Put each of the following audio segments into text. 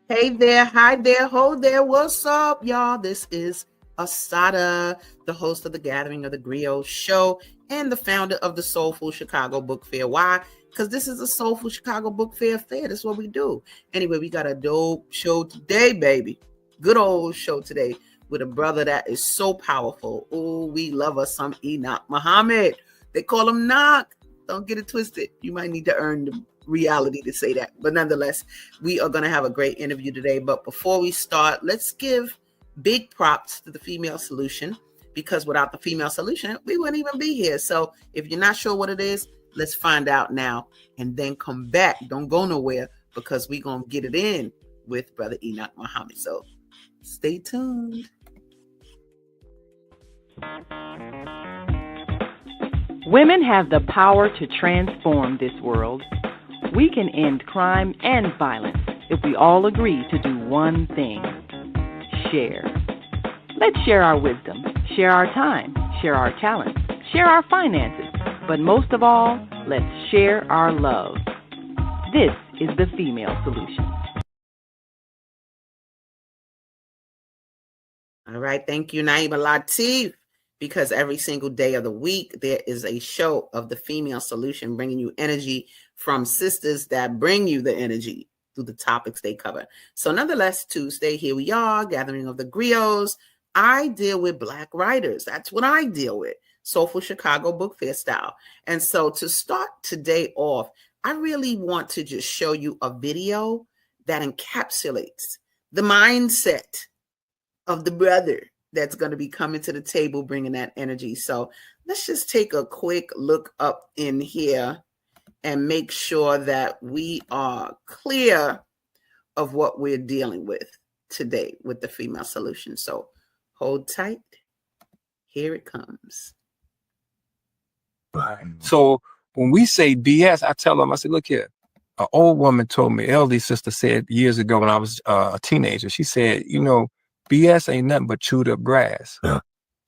Hey there, hi there, ho there, what's up, y'all? This is Asada, the host of the Gathering of the Griots show and the founder of the Soulful Chicago Book Fair. Why? Because this is a Soulful Chicago Book Fair fair. That's what we do. Anyway, we got a dope show today, baby. Good old show today with a brother that is so powerful. Oh, we love us some Enoch Muhammad. They call him Knock. Don't get it twisted. You might need to earn the reality to say that. But nonetheless, we are going to have a great interview today. But before we start, let's give big props to the female solution, because without the female solution, we wouldn't even be here. So if you're not sure what it is, let's find out now and then come back. Don't go nowhere, because we're going to get it in with Brother Enoch Muhammad. So stay tuned. Women have the power to transform this world. We can end crime and violence if we all agree to do one thing: share. Let's share our wisdom, share our time, share our talents, share our finances, but most of all, let's share our love. This is the female solution. All right, thank you, Naima Latif. Because every single day of the week, there is a show of the female solution, bringing you energy from sisters that bring you the energy through the topics they cover. So nonetheless, Tuesday, here we are, Gathering of the Griots. I deal with Black writers. That's what I deal with. Soulful Chicago Book Fair style. And so to start today off, I really want to just show you a video that encapsulates the mindset of the brother that's going to be coming to the table, bringing that energy. So let's just take a quick look up in here and make sure that we are clear of what we're dealing with today with the female solution. So hold tight. Here it comes. Right. So when we say BS, I tell them, I said, look here, an old woman told me, elderly sister said years ago when I was a teenager, she said, you know, BS ain't nothing but chewed up grass. Yeah.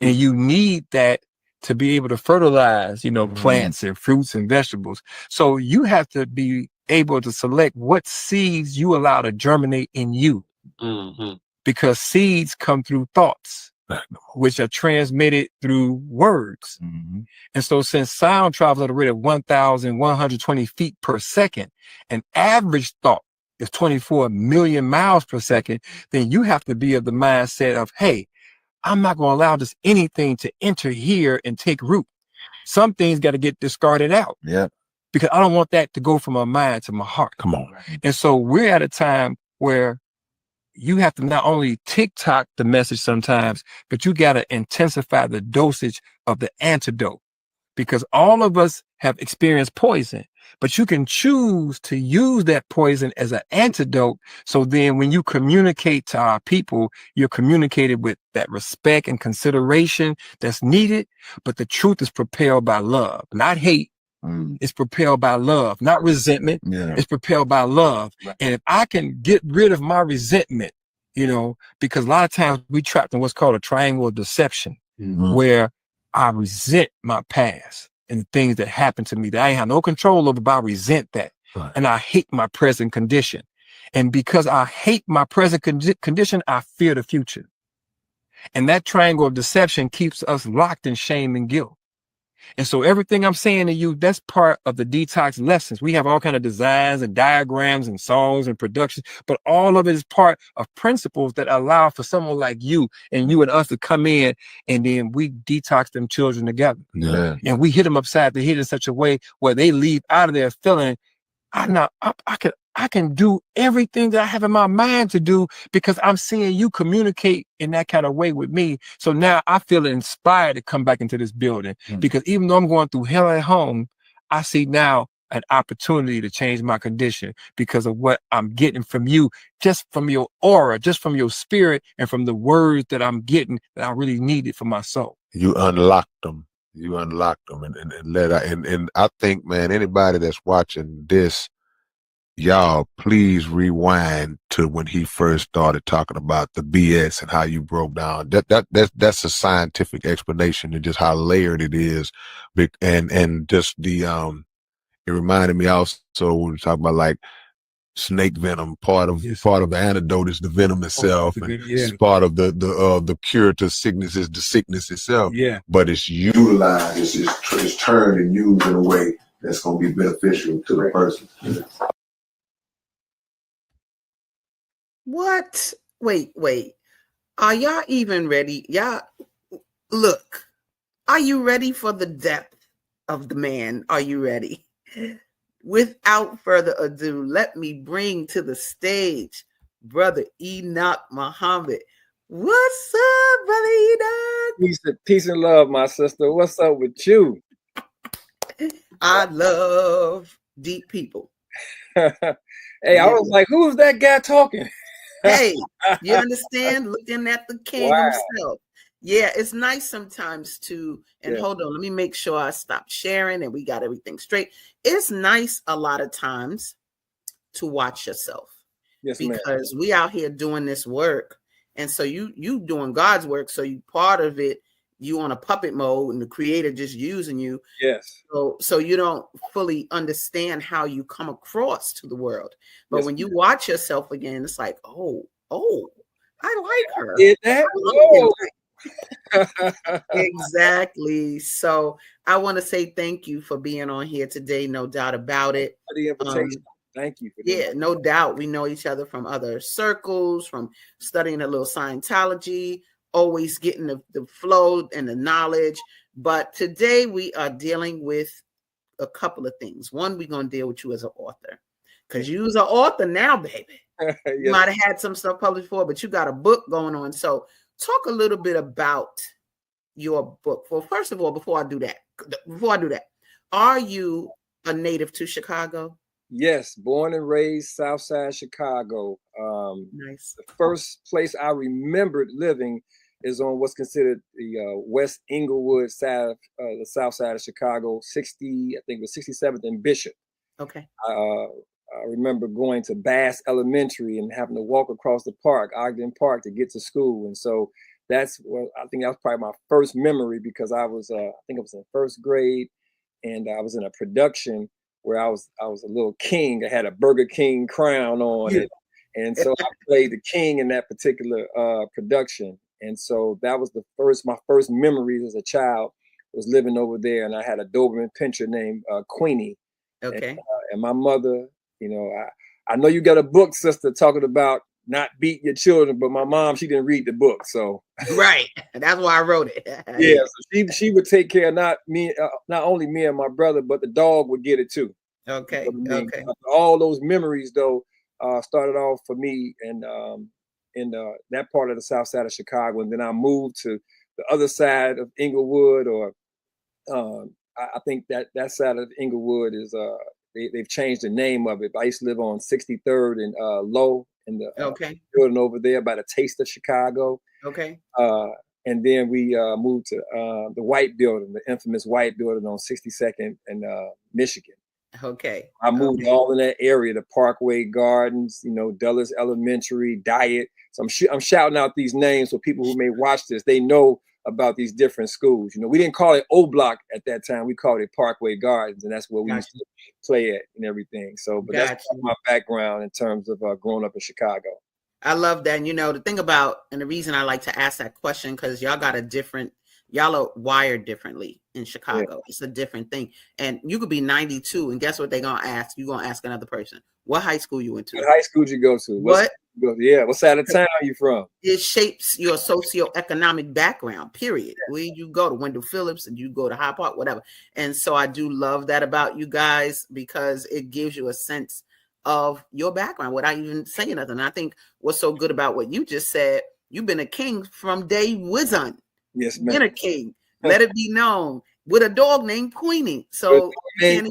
And you need that to be able to fertilize, you know, plants and fruits and vegetables. So you have to be able to select what seeds you allow to germinate in you. Because seeds come through thoughts, which are transmitted through words. And so since sound travels at a rate of 1,120 feet per second, an average thought is 24 million miles per second, then you have to be of the mindset of, hey, I'm not going to allow just anything to enter here and take root. Some things got to get discarded out. Yeah. Because I don't want that to go from my mind to my heart. Come on. And so we're at a time where you have to not only TikTok the message sometimes, but you got to intensify the dosage of the antidote. Because all of us have experienced poison, but you can choose to use that poison as an antidote. So then when you communicate to our people, you're communicated with that respect and consideration that's needed. But the truth is propelled by love, not hate. It's propelled by love, not resentment. Yeah. It's propelled by love. Right. And if I can get rid of my resentment, you know, because a lot of times we trapped in what's called a triangle of deception, where I resent my past and the things that happened to me that I ain't have no control over, but I resent that. Right. And I hate my present condition. And because I hate my present condition, I fear the future. And that triangle of deception keeps us locked in shame and guilt. And so everything I'm saying to you, that's part of the detox lessons. We have all kind of designs and diagrams and songs and productions, but all of it is part of principles that allow for someone like you and us to come in, and then we detox them children together. Yeah. And we hit them upside the head in such a way where they leave out of there feeling, I can do everything that I have in my mind to do because I'm seeing you communicate in that kind of way with me. So now I feel inspired to come back into this building because even though I'm going through hell at home, I see now an opportunity to change my condition because of what I'm getting from you, just from your aura, just from your spirit, and from the words that I'm getting that I really needed for my soul. You unlocked them. And I think, man, anybody that's watching this, y'all, please rewind to when he first started talking about the BS and how you broke down. That's a scientific explanation and just how layered it is. And just the, it reminded me also when we talk about like snake venom. Part of the antidote is the venom itself, and yeah. part of the cure to sickness is the sickness itself. Yeah. But it's utilized, it's turned and used in a way that's going to be beneficial to the person. What? Wait. Are y'all even ready? Y'all, look, are you ready for the depth of the man? Are you ready? Without further ado, let me bring to the stage Brother Enoch Muhammad. What's up, Brother Enoch? Peace and love, my sister. What's up with you? I love deep people. Hey, I was like, who's that guy talking? Hey, you understand? Looking at the king himself. Yeah, it's nice sometimes to, and hold on, let me make sure I stop sharing and we got everything straight. It's nice a lot of times to watch yourself. Yes, because we out here doing this work. And so you doing God's work. So you part of it, you on a puppet mode and the creator just using you. Yes. So you don't fully understand how you come across to the world. But when you watch yourself again, it's like, oh, I like her. Did that? Exactly. So I want to say thank you for being on here today. No doubt about it. For the invitation. Thank you. No doubt. We know each other from other circles, from studying a little Scientology, always getting the flow and the knowledge. But today we are dealing with a couple of things. One, we're going to deal with you as an author because you're an author now, baby. You might have had some stuff published before, but you got a book going on. So talk a little bit about your book. Well, first of all, before I do that, are you a native to Chicago? Yes, born and raised South Side Chicago. Nice. The first place I remembered living is on what's considered the West Inglewood side of the South Side of Chicago, 60, I think it was 67th and Bishop. Okay. I remember going to Bass Elementary and having to walk across the park, Ogden Park, to get to school. And so that's what I think that was probably my first memory, because I was, I think I was in first grade, and I was in a production where I was a little king. I had a Burger King crown on it. And so I played the king in that particular production. And so that was my first memories as a child was living over there. And I had a Doberman Pinscher named Queenie. Okay. And my mother, I know you got a book, sister, talking about not beating your children, but my mom, she didn't read the book. So right. That's why I wrote it. So she would take care of not only me and my brother, but the dog would get it too. Okay. Okay. All those memories though started off for me in that part of the South Side of Chicago, and then I moved to the other side of Inglewood, or I think that side of Inglewood is they've changed the name of it. I used to live on 63rd and Low in the building over there by the Taste of Chicago. Okay. And then we moved to the White Building, the infamous White Building on 62nd and Michigan. Okay. I moved all in that area, the Parkway Gardens, Dulles Elementary, Diet. So I'm shouting out these names so people who may watch this, they know about these different schools. We didn't call it O Block at that time. We called it Parkway Gardens, and that's where we used to play at and everything. So, but that's my background in terms of growing up in Chicago. I love that. And, the thing about, and the reason I like to ask that question, because y'all are wired differently in Chicago. It's a different thing. And you could be 92, and guess what they're going to ask? You're going to ask another person, what high school you went to? What high school did you go to? What side of town are you from? It shapes your socioeconomic background, period. Where you go to Wendell Phillips and you go to Hyde Park, whatever. And so I do love that about you guys, because it gives you a sense of your background without even saying nothing. And I think what's so good about what you just said, you've been a king from day whizzon. Yes, ma'am. Been a king. Let it be known. With a dog named Queenie. So you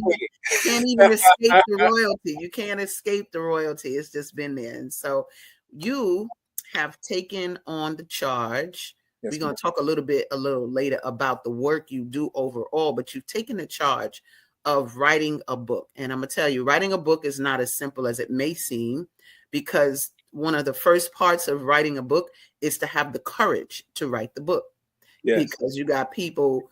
can't even escape the royalty. You can't escape the royalty. It's just been there. And so you have taken on the charge. We're going to talk a little later about the work you do overall, but you've taken the charge of writing a book. And I'm going to tell you, writing a book is not as simple as it may seem, because one of the first parts of writing a book is to have the courage to write the book. Yes. Because you got people,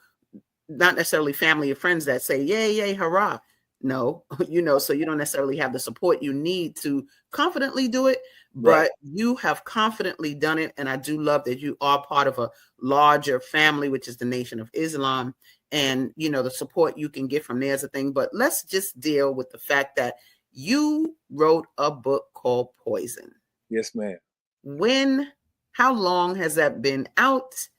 not necessarily family or friends, that say, yay, yay, hurrah. No, you know, so you don't necessarily have the support you need to confidently do it, but Right. you have confidently done it. And I do love that you are part of a larger family, which is the Nation of Islam. And, you know, the support you can get from there is a thing. But let's just deal with the fact that you wrote a book called Poison. Yes, ma'am. How long has that been out?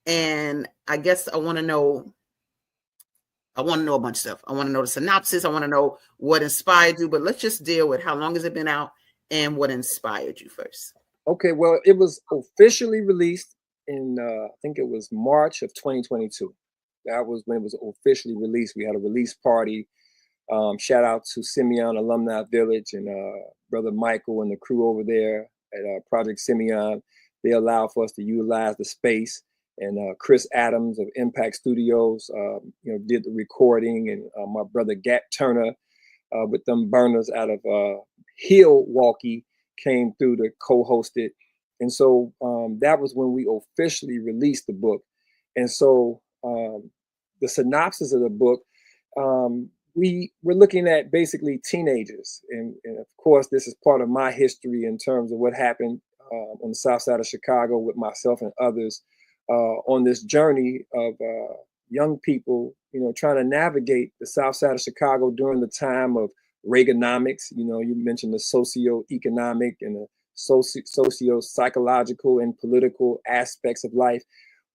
And I guess I want to know a bunch of stuff. I want to know the synopsis. I want to know what inspired you, but let's just deal with how long has it been out and what inspired you first. Okay, well, it was officially released in, I think it was March of 2022. That was when it was officially released. We had a release party. Shout out to Simeon Alumni Village and Brother Michael and the crew over there at Project Simeon. They allowed for us to utilize the space. And Chris Adams of Impact Studios, did the recording, and my brother Gat Turner with them burners out of Milwaukee came through to co-host it. And so that was when we officially released the book. And so the synopsis of the book, we were looking at basically teenagers. And of course, this is part of my history in terms of what happened on the south side of Chicago with myself and others on this journey of young people, trying to navigate the south side of Chicago during the time of Reaganomics. You mentioned the socio-economic and the socio-psychological and political aspects of life.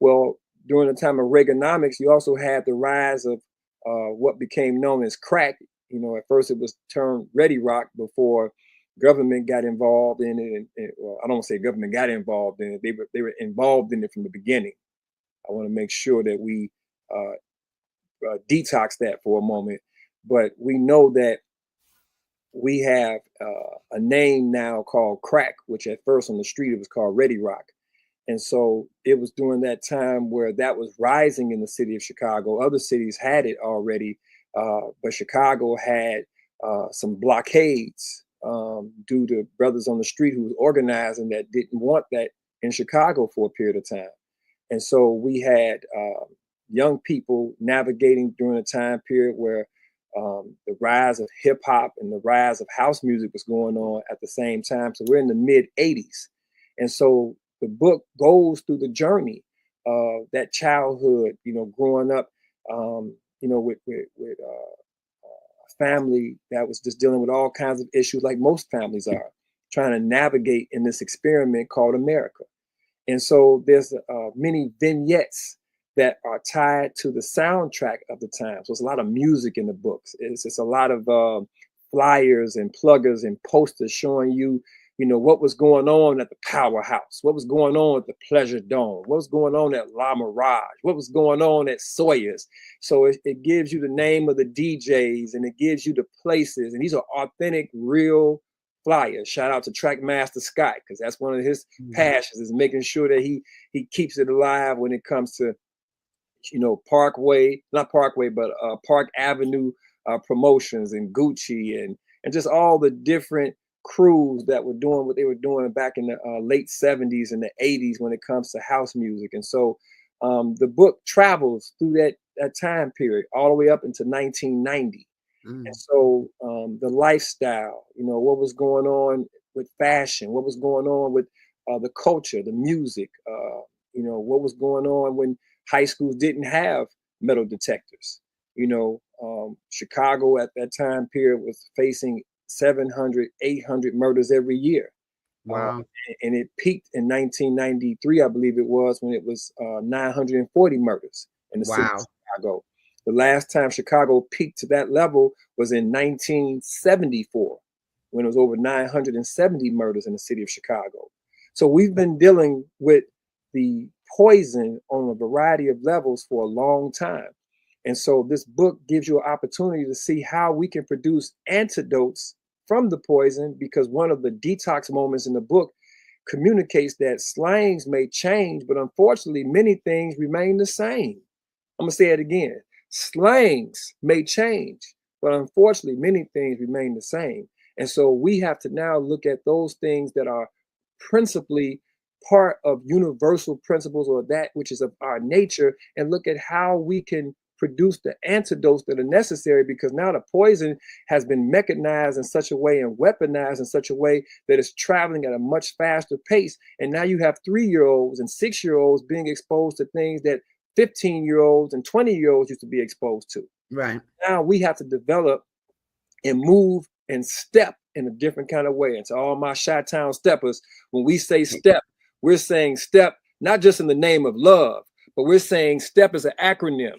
Well, during the time of Reaganomics, you also had the rise of what became known as crack. At first it was termed Ready Rock before government got involved in it. And well, I don't say government got involved in it. They were involved in it from the beginning. I want to make sure that we detox that for a moment. But we know that we have a name now called crack, which at first on the street it was called Ready Rock. And so it was during that time where that was rising in the city of Chicago. Other cities had it already, but Chicago had some blockades due to brothers on the street who was organizing that didn't want that in Chicago for a period of time. And so we had young people navigating during a time period where the rise of hip hop and the rise of house music was going on at the same time. So we're in the mid 80s. And so the book goes through the journey of that childhood, growing up, with a family that was just dealing with all kinds of issues like most families are, trying to navigate in this experiment called America. And so there's many vignettes that are tied to the soundtrack of the time. So it's a lot of music in the books. It's a lot of flyers and pluggers and posters showing you, what was going on at the Powerhouse, what was going on at the Pleasure Dome, what was going on at La Mirage, what was going on at Sawyer's. So it gives you the name of the DJs and it gives you the places. And these are authentic, real flyers. Shout out to Trackmaster Scott, because that's one of his passions, is making sure that he keeps it alive when it comes to Park Avenue promotions and Gucci and just all the different crews that were doing what they were doing back in the late 70s and the 80s when it comes to house music. And so the book travels through that time period all the way up into 1990. And so the lifestyle, what was going on with fashion, what was going on with the culture, the music, what was going on when high schools didn't have metal detectors. Chicago at that time period was facing 700, 800 murders every year. Wow. And it peaked in 1993, I believe it was, when it was 940 murders in the city of Chicago. The last time Chicago peaked to that level was in 1974, when it was over 970 murders in the city of Chicago. So we've been dealing with the poison on a variety of levels for a long time. And so this book gives you an opportunity to see how we can produce antidotes from the poison, because one of the detox moments in the book communicates that slangs may change, but unfortunately, many things remain the same. I'm going to say it again. Slangs may change, but unfortunately, many things remain the same. And so we have to now look at those things that are principally part of universal principles, or that which is of our nature, and look at how we can produce the antidotes that are necessary, because now the poison has been mechanized in such a way and weaponized in such a way that it's traveling at a much faster pace. And now you have 3-year-olds and 6-year-olds being exposed to things that 15-year-olds and 20-year-olds used to be exposed to. Right. Now we have to develop and move and step in a different kind of way. And to all my Chi-Town steppers, when we say step, we're saying step not just in the name of love, but we're saying STEP is an acronym.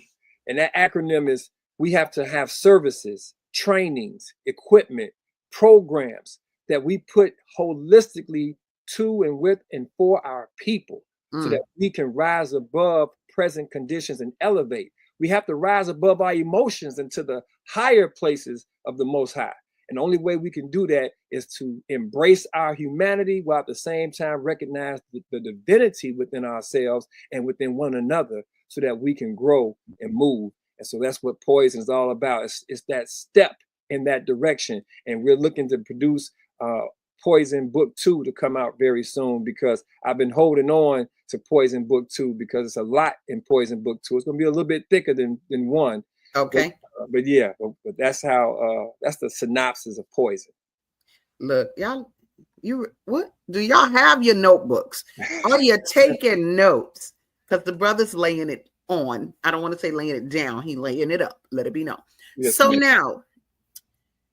And that acronym is, we have to have services, trainings, equipment, programs that we put holistically to and with and for our people, so that we can rise above present conditions and elevate. We have to rise above our emotions into the higher places of the Most High. And the only way we can do that is to embrace our humanity while at the same time recognize the divinity within ourselves and within one another, so that we can grow and move. And so that's what Poison is all about. It's that step in that direction. And we're looking to produce Poison Book 2 to come out very soon, because I've been holding on to Poison Book 2 because it's a lot in Poison Book 2. It's going to be a little bit thicker than 1. Okay. But yeah, but that's how that's the synopsis of Poison. Look, y'all, what do y'all have your notebooks? Are you taking notes? Because the brother's laying it on. I don't want to say laying it down. He laying it up. Let it be known. Yes, so now,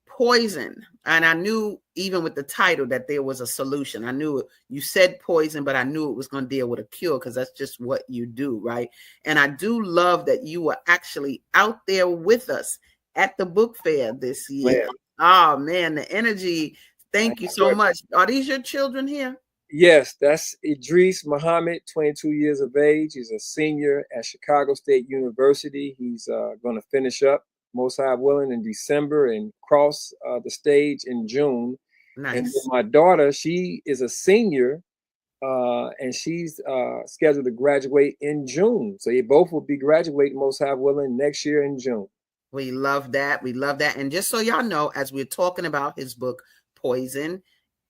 Poison, and I knew even with the title that there was a solution. I knew you said poison, but I knew it was going to deal with a cure, because that's just what you do, right? And I do love that you were actually out there with us at the book fair this year. Oh man, the energy. Thank you so much. Are these your children here? Yes, that's Enoch Muhammad, 22 years of age. He's a senior at Chicago State University. He's going to finish up, most high willing, in December and cross the stage in June. Nice. And my daughter, she is a senior, and she's scheduled to graduate in June. So they both will be graduating, most high willing, next year in June. We love that. We love that. And just so y'all know, as we're talking about his book, Poison,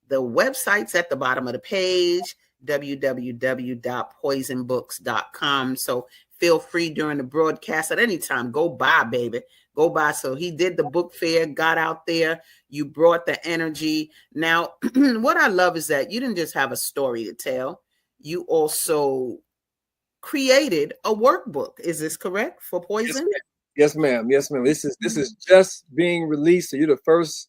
the website's at the bottom of the page, www.poisonbooks.com. So feel free during the broadcast at any time. Go by, baby. Go by. So he did the book fair, got out there. You brought the energy. Now, what I love is that you didn't just have a story to tell. You also created a workbook. Is this correct for Poison? Yes, ma'am. Yes, ma'am. This is just being released. So you're the first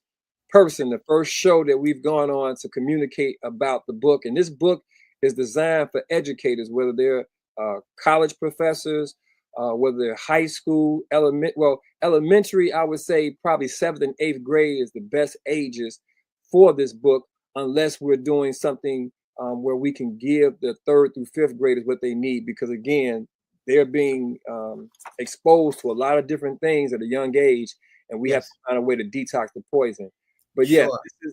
person, the first show that we've gone on to communicate about the book. And this book is designed for educators, whether they're college professors, whether they're high school, elementary, I would say probably 7th and 8th grade is the best ages for this book, unless we're doing something where we can give the 3rd through 5th graders what they need, because again, they're being exposed to a lot of different things at a young age, and we have to find a way to detox the poison. But yeah,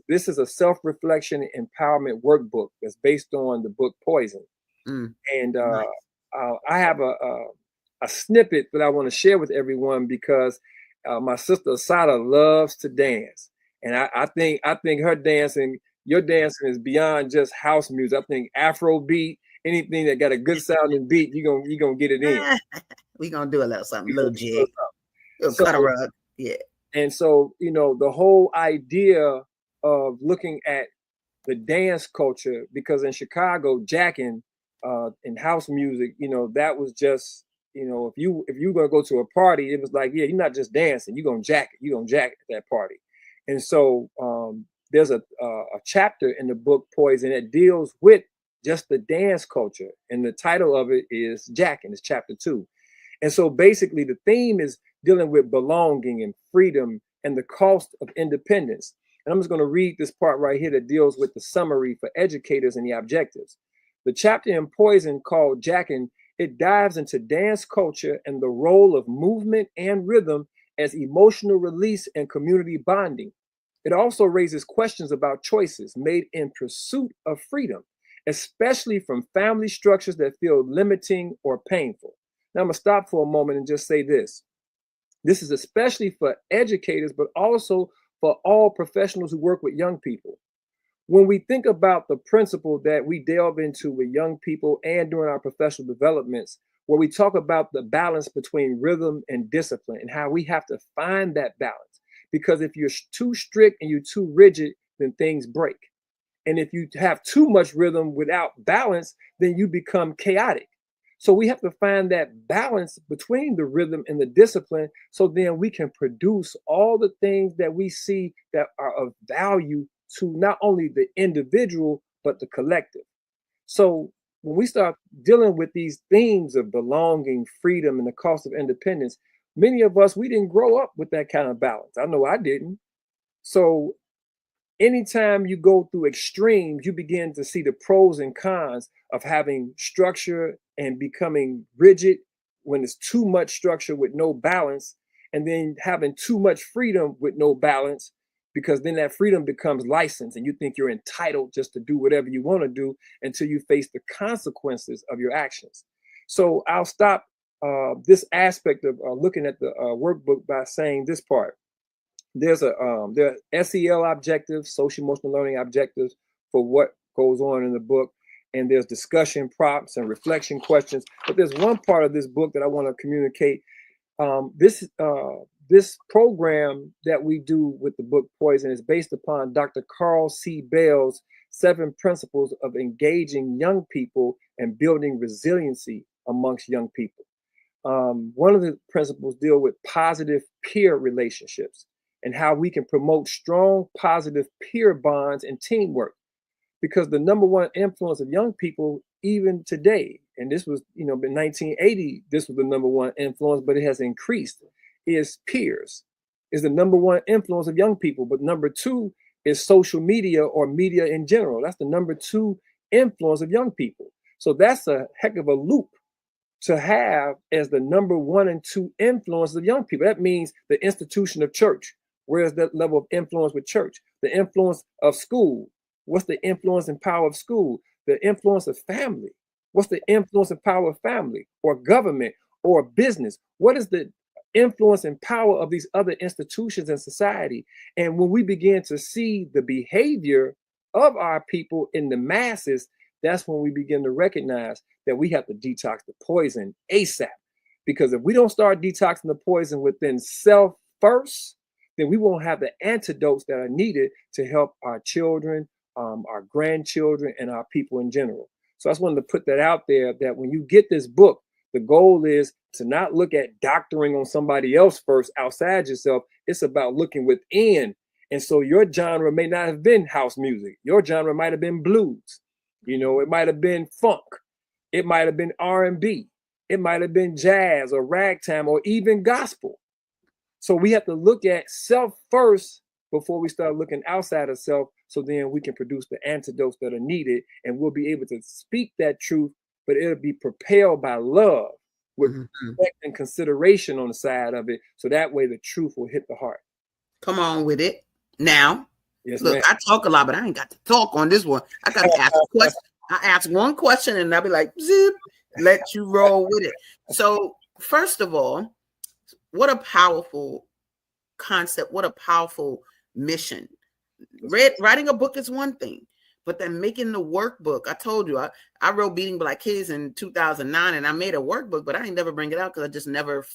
this is a self-reflection empowerment workbook that's based on the book Poison. And I have a snippet that I want to share with everyone, because my sister Asada loves to dance, and I think her dancing, your dancing, is beyond just house music. I think Afro beat, anything that got a good sounding beat, you're gonna get it in. We're gonna do a little something, little jig, little cut a rug, yeah. And so, the whole idea of looking at the dance culture, because in Chicago, jacking in house music, that was just, if you're gonna go to a party, it was like, yeah, you're not just dancing, you're gonna jack it, at that party. And so there's a chapter in the book Poison that deals with just the dance culture, and the title of it is Jacking. It's chapter 2. And so basically the theme is dealing with belonging and freedom and the cost of independence. And I'm just going to read this part right here that deals with the summary for educators and the objectives. The chapter in Poison, called Jacking, it dives into dance culture and the role of movement and rhythm as emotional release and community bonding. It also raises questions about choices made in pursuit of freedom, especially from family structures that feel limiting or painful. Now I'm gonna stop for a moment and just say this. This is especially for educators, but also for all professionals who work with young people. When we think about the principle that we delve into with young people and during our professional developments, where we talk about the balance between rhythm and discipline and how we have to find that balance. Because if you're too strict and you're too rigid, then things break. And if you have too much rhythm without balance, then you become chaotic. So we have to find that balance between the rhythm and the discipline, so then we can produce all the things that we see that are of value to not only the individual, but the collective. So when we start dealing with these themes of belonging, freedom, and the cost of independence, many of us, we didn't grow up with that kind of balance. I know I didn't. So anytime you go through extremes, you begin to see the pros and cons of having structure and becoming rigid when it's too much structure with no balance, and then having too much freedom with no balance, because then that freedom becomes license and you think you're entitled just to do whatever you want to do until you face the consequences of your actions. So I'll stop this aspect of looking at the workbook by saying this part. There are SEL objectives, social emotional learning objectives for what goes on in the book. And there's discussion prompts and reflection questions. But there's one part of this book that I want to communicate. This program that we do with the book Poison is based upon Dr. Carl C. Bell's 7 principles of engaging young people and building resiliency amongst young people. One of the principles deal with positive peer relationships and how we can promote strong, positive peer bonds and teamwork. Because the number one influence of young people, even today, and this was, in 1980, this was the number one influence, but it has increased, is peers, is the number one influence of young people. But number 2 is social media or media in general. That's the number 2 influence of young people. So that's a heck of a loop to have as the number 1 and 2 influence of young people. That means the institution of church. Where's that level of influence with church? The influence of school. What's the influence and power of school? The influence of family. What's the influence and power of family or government or business? What is the influence and power of these other institutions in society? And when we begin to see the behavior of our people in the masses, that's when we begin to recognize that we have to detox the poison ASAP. Because if we don't start detoxing the poison within self first, then we won't have the antidotes that are needed to help our children, our grandchildren, and our people in general. So I just wanted to put that out there, that when you get this book, the goal is to not look at doctoring on somebody else first outside yourself. It's about looking within. And so your genre may not have been house music. Your genre might have been blues. It might have been funk. It might have been R&B. It might have been jazz or ragtime or even gospel. So we have to look at self first before we start looking outside of self, so then we can produce the antidotes that are needed, and we'll be able to speak that truth, but it'll be propelled by love with respect and consideration on the side of it. So that way the truth will hit the heart. Come on with it. Now, yes, look, ma'am. I talk a lot, but I ain't got to talk on this one. I got to ask a question. I ask one question and I'll be like, zip, let you roll with it. So first of all, what a powerful concept. What a powerful mission. Writing a book is one thing, but then making the workbook. I told you, I wrote Beating Black Kids in 2009 and I made a workbook, but I ain't never bring it out because I just never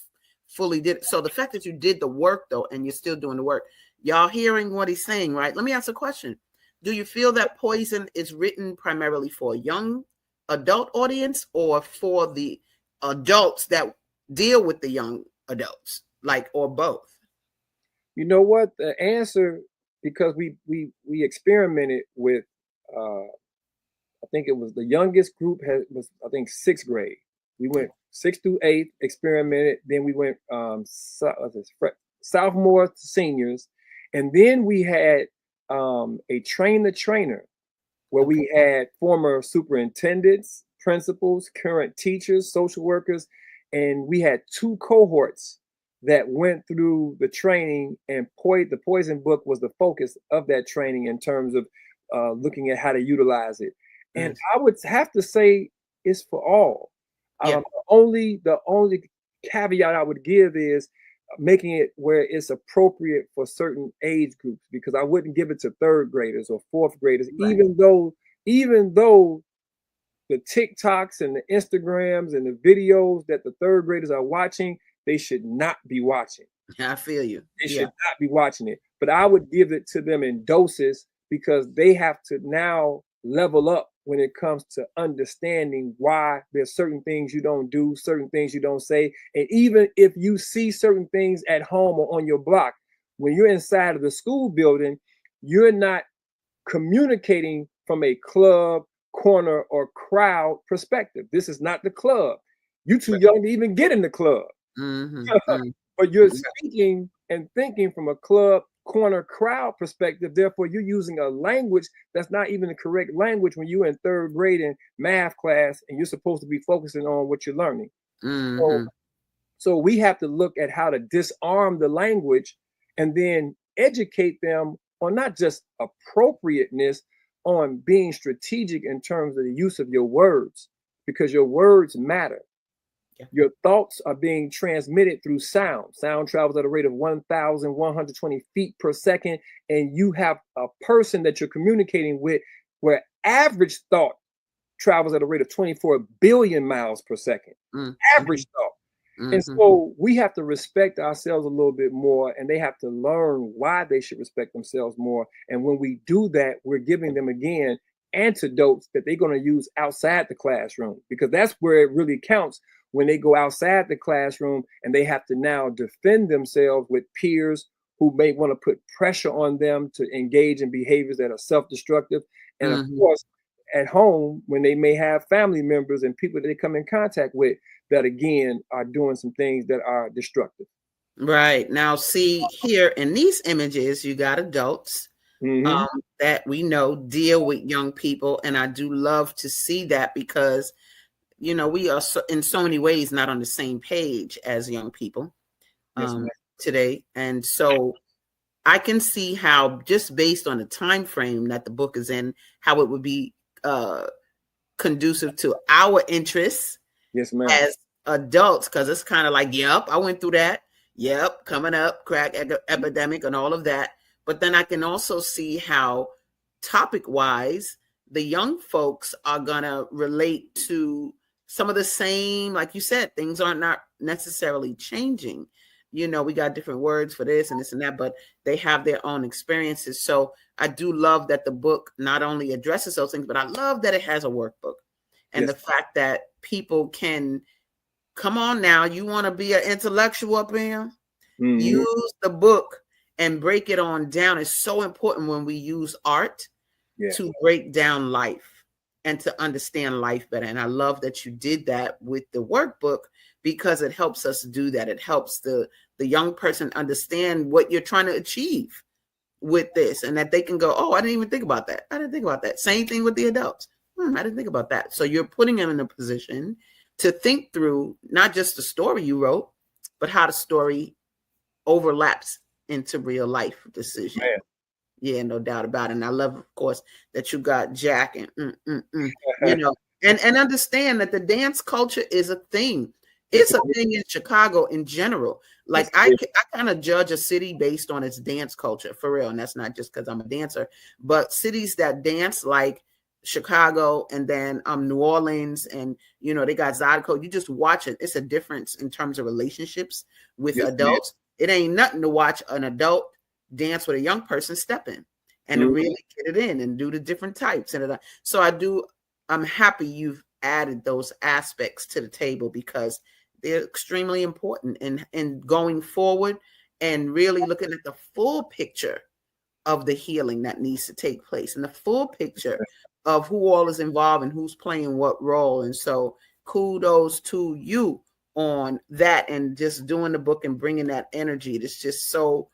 fully did it. So the fact that you did the work though, and you're still doing the work, y'all hearing what he's saying, right? Let me ask a question. Do you feel that Poison is written primarily for a young adult audience or for the adults that deal with the young adults, or both? You know what? The answer, because we experimented with, I think it was the youngest group was 6th grade. We went 6th through 8th, experimented. Then we went sophomore to seniors, and then we had a train the trainer, where we had former superintendents, principals, current teachers, social workers, and we had 2 cohorts that went through the training, and the Poison book was the focus of that training in terms of looking at how to utilize it. And Yes. I would have to say it's for all. Yeah. The only caveat I would give is making it where it's appropriate for certain age groups, because I wouldn't give it to 3rd graders or 4th graders, Right. even though the TikToks and the Instagrams and the videos that the third graders are watching, they should not be watching. I feel you. They should not be watching it. But I would give it to them in doses, because they have to now level up when it comes to understanding why there's certain things you don't do, certain things you don't say. And even if you see certain things at home or on your block, when you're inside of the school building, you're not communicating from a club, corner, or crowd perspective. This is not the club. You're too young to even get in the club. But you're speaking and thinking from a club, corner, crowd perspective. Therefore, you're using a language that's not even the correct language when you're in third grade in math class and you're supposed to be focusing on what you're learning. So we have to look at how to disarm the language and then educate them on not just appropriateness, on being strategic in terms of the use of your words, because your words matter. Your thoughts are being transmitted through sound. Sound travels at a rate of 1,120 feet per second. And you have a person that you're communicating with where average thought travels at a rate of 24 billion miles per second. Average thought. And so we have to respect ourselves a little bit more, and they have to learn why they should respect themselves more. And when we do that, we're giving them, again, antidotes that they're going to use outside the classroom, because that's where it really counts. When they go outside the classroom and they have to now defend themselves with peers who may want to put pressure on them to engage in behaviors that are self-destructive. And of course, at home, when they may have family members and people that they come in contact with that, again, are doing some things that are destructive. Right. Now, see here in these images, you got adults that we know deal with young people. And I do love to see that, because you know, we are in so many ways not on the same page as young people today. And so I can see how, just based on the time frame that the book is in, how it would be conducive to our interests as adults, because it's kind of like, yep, I went through that. Yep, coming up, crack epidemic and all of that. But then I can also see how topic-wise, the young folks are going to relate to some of the same, like you said, things are not necessarily changing. You know, we got different words for this and this and that, but they have their own experiences. So I do love that the book not only addresses those things, but I love that it has a workbook. And the fact that people can, come on now, you want to be an intellectual up here? Use the book and break it on down. Is so important when we use art to break down life and to understand life better. And I love that you did that with the workbook, because it helps us do that. It helps the young person understand what you're trying to achieve with this, and that they can go, oh, I didn't even think about that. I didn't think about that. Same thing with the adults. I didn't think about that. So you're putting them in a position to think through not just the story you wrote, but how the story overlaps into real life decisions. Yeah, no doubt about it. And I love, of course, that you got Jack and you know, and understand that the dance culture is a thing. It's a thing in Chicago in general. Like I kind of judge a city based on its dance culture, for real. And that's not just because I'm a dancer, but cities that dance like Chicago and then New Orleans, and you know, they got Zydeco. You just watch it. It's a difference in terms of relationships with adults. It ain't nothing to watch an adult dance with a young person step in and to really get it in and do the different types. And so I'm happy you've added those aspects to the table, because they're extremely important in going forward and really looking at the full picture of the healing that needs to take place and the full picture of who all is involved and who's playing what role. And so kudos to you on that, and just doing the book and bringing that energy. It's just so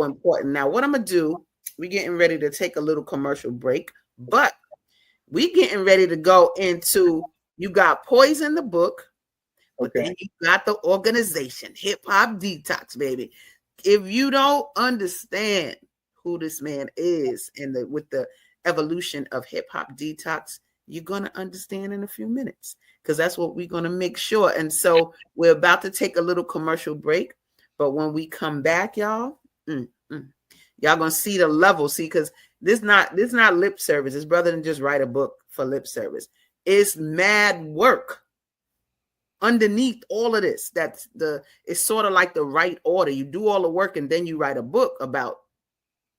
important. Now, what I'm going to do, we're getting ready to take a little commercial break, but we getting ready to go into, you got Poison the book, but then you got the organization, Hip Hop Detoxx, baby. If you don't understand who this man is and with the evolution of Hip Hop Detoxx, you're going to understand in a few minutes, because that's what we're going to make sure. And so we're about to take a little commercial break, but when we come back, y'all, y'all gonna see the level. See, because this not lip service. It's rather than just write a book for lip service. It's mad work underneath all of this. It's sort of like the right order. You do all the work and then you write a book about,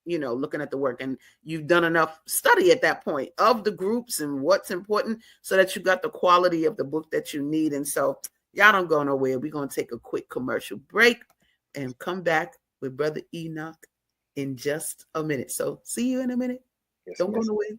looking at the work, and you've done enough study at that point of the groups and what's important so that you got the quality of the book that you need. And so y'all don't go nowhere. We're going to take a quick commercial break and come back with Brother Enoch in just a minute. So see you in a minute. Yes, don't go nowhere.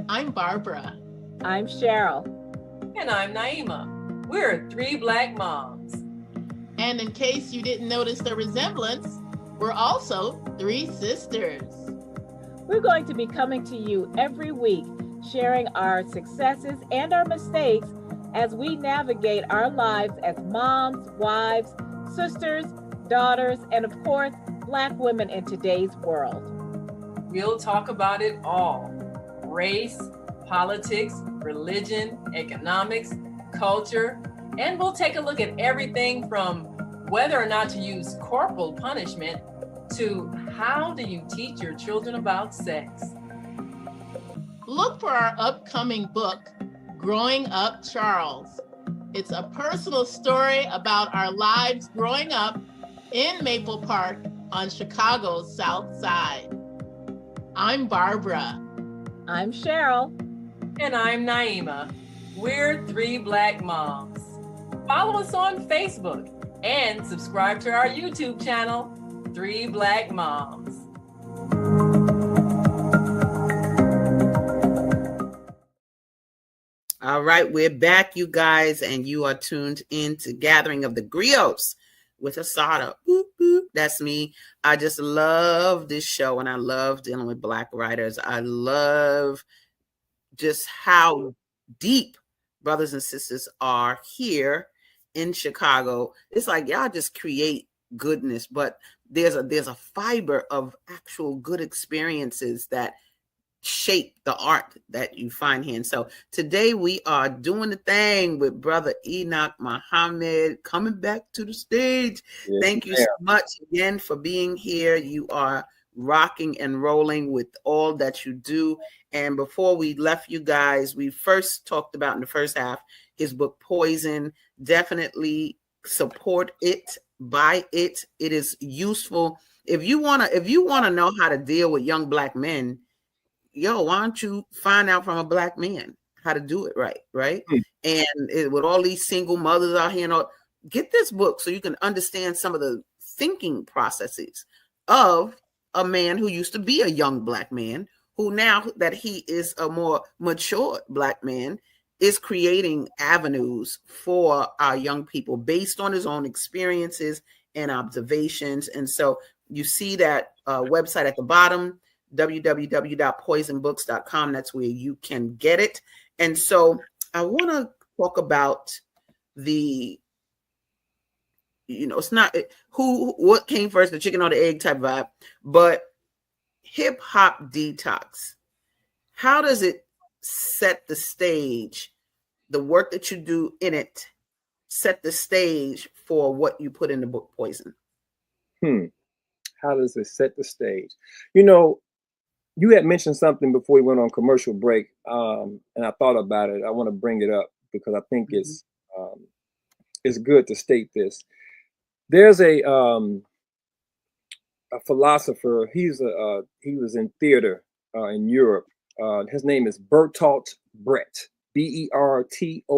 I'm Barbara. I'm Cheryl. And I'm Naima. We're three Black moms. And in case you didn't notice the resemblance, we're also three sisters. We're going to be coming to you every week, sharing our successes and our mistakes as we navigate our lives as moms, wives, sisters, daughters, and of course, Black women in today's world. We'll talk about it all. Race, politics, religion, economics, culture, and we'll take a look at everything from whether or not to use corporal punishment to how do you teach your children about sex. Look for our upcoming book, Growing Up Charles. It's a personal story about our lives growing up in Maple Park on Chicago's South Side. I'm Barbara. I'm Cheryl. And I'm Naima. We're three Black moms. Follow us on Facebook and subscribe to our YouTube channel, Three Black Moms. All right, we're back, you guys, and you are tuned in to Gathering of the Griots with Asada. Boop, boop. That's me. I just love this show, and I love dealing with Black writers. I love just how deep brothers and sisters are here in Chicago. It's like y'all just create goodness, but there's a fiber of actual good experiences that shape the art that you find here. And so today we are doing the thing with Brother Enoch Muhammad coming back to the stage. Yes, thank you so much again for being here. You are rocking and rolling with all that you do. And before we left you guys, we first talked about in the first half his book Poison. Definitely support it, buy it. It is useful. If you wanna know how to deal with young Black men, why don't you find out from a Black man how to do it right? And with all these single mothers out here, get this book so you can understand some of the thinking processes of a man who used to be a young Black man, who now that he is a more mature Black man, is creating avenues for our young people based on his own experiences and observations. And so you see that website at the bottom, www.poisonbooks.com. That's where you can get it. And so I want to talk about it's not what came first, the chicken or the egg type vibe, but hip hop detox. How does it set the stage, the work that you do in it, set the stage for what you put in the book Poison? How does it set the stage? you had mentioned something before we went on commercial break, and I thought about it. I want to bring it up because I think it's good to state this. There's a philosopher. He was in theater in Europe. His name is Bertolt Brecht. Bertoltbrecht,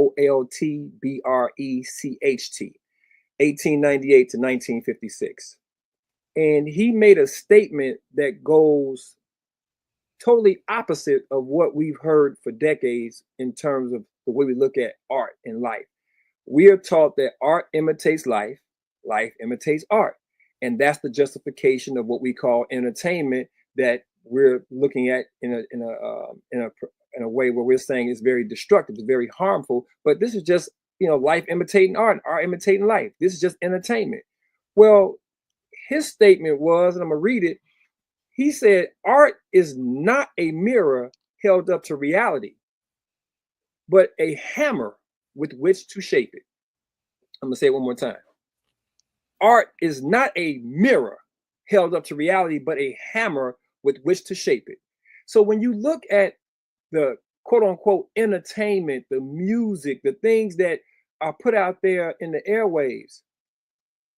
1898 to 1956. And he made a statement that goes totally opposite of what we've heard for decades in terms of the way we look at art and life. We are taught that art imitates life, life imitates art. And that's the justification of what we call entertainment that we're looking at in a way where we're saying it's very destructive, it's very harmful. But this is just, life imitating art, art imitating life. This is just entertainment. Well, his statement was, and I'm gonna read it. He said, art is not a mirror held up to reality, but a hammer with which to shape it. I'm gonna say it one more time. Art is not a mirror held up to reality, but a hammer with which to shape it. So when you look at the quote unquote entertainment, the music, the things that are put out there in the airwaves,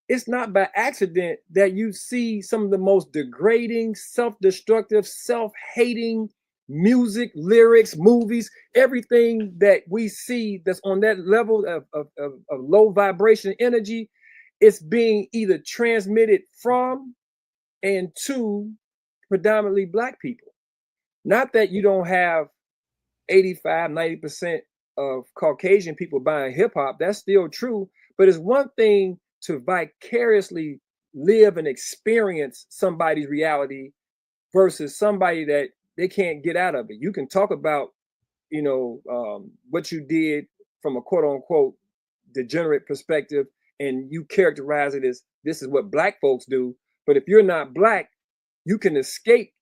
it's not by accident that you see some of the most degrading, self-destructive, self-hating music, lyrics, movies, everything that we see that's on that level of low vibration energy. It's being either transmitted from and to predominantly Black people. Not that you don't have 85, 90% of Caucasian people buying hip hop. That's still true. But it's one thing to vicariously live and experience somebody's reality versus somebody that they can't get out of it. You can talk about, what you did from a quote unquote degenerate perspective, and you characterize it as this is what Black folks do. But if you're not Black, you can escape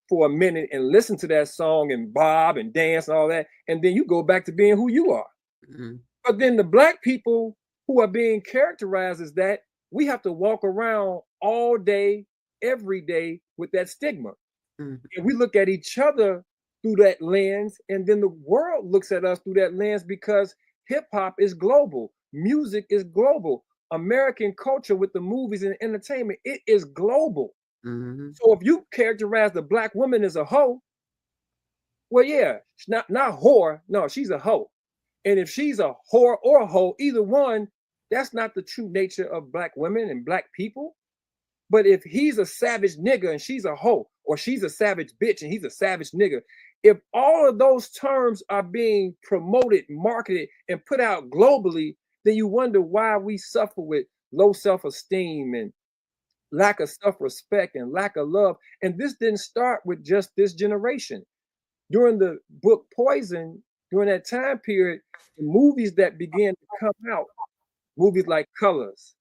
for a minute and listen to that song and bob and dance and all that, and then you go back to being who you are. Mm-hmm. But then the Black people who are being characterized as that, we have to walk around all day, every day with that stigma. Mm-hmm. And we look at each other through that lens, and then the world looks at us through that lens because hip hop is global, music is global, American culture with the movies and entertainment, it is global. Mm-hmm. So if you characterize the Black woman as a hoe, well, yeah, not whore, no, she's a hoe. And if she's a whore or a hoe, either one, that's not the true nature of Black women and Black people. But if he's a savage nigga and she's a hoe, or she's a savage bitch and he's a savage nigga, if all of those terms are being promoted, marketed, and put out globally, then you wonder why we suffer with low self-esteem and lack of self-respect and lack of love. And this didn't start with just this generation. During the book Poison, during that time period, the movies that began to come out, movies like Colors,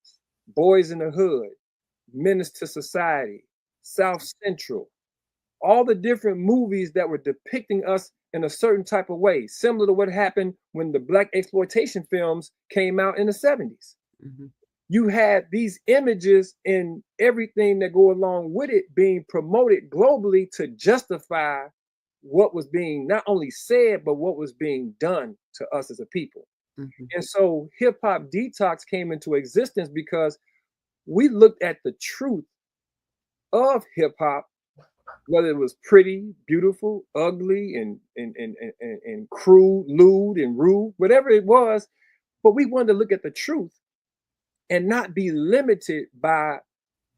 Boys in the Hood, Menace to Society, South Central, all the different movies that were depicting us in a certain type of way, similar to what happened when the Black exploitation films came out in the 70s. Mm-hmm. You had these images and everything that go along with it being promoted globally to justify what was being not only said, but what was being done to us as a people. Mm-hmm. And so Hip Hop Detoxx came into existence because we looked at the truth of hip hop, whether it was pretty, beautiful, ugly, and crude, lewd, and rude, whatever it was. But we wanted to look at the truth and not be limited by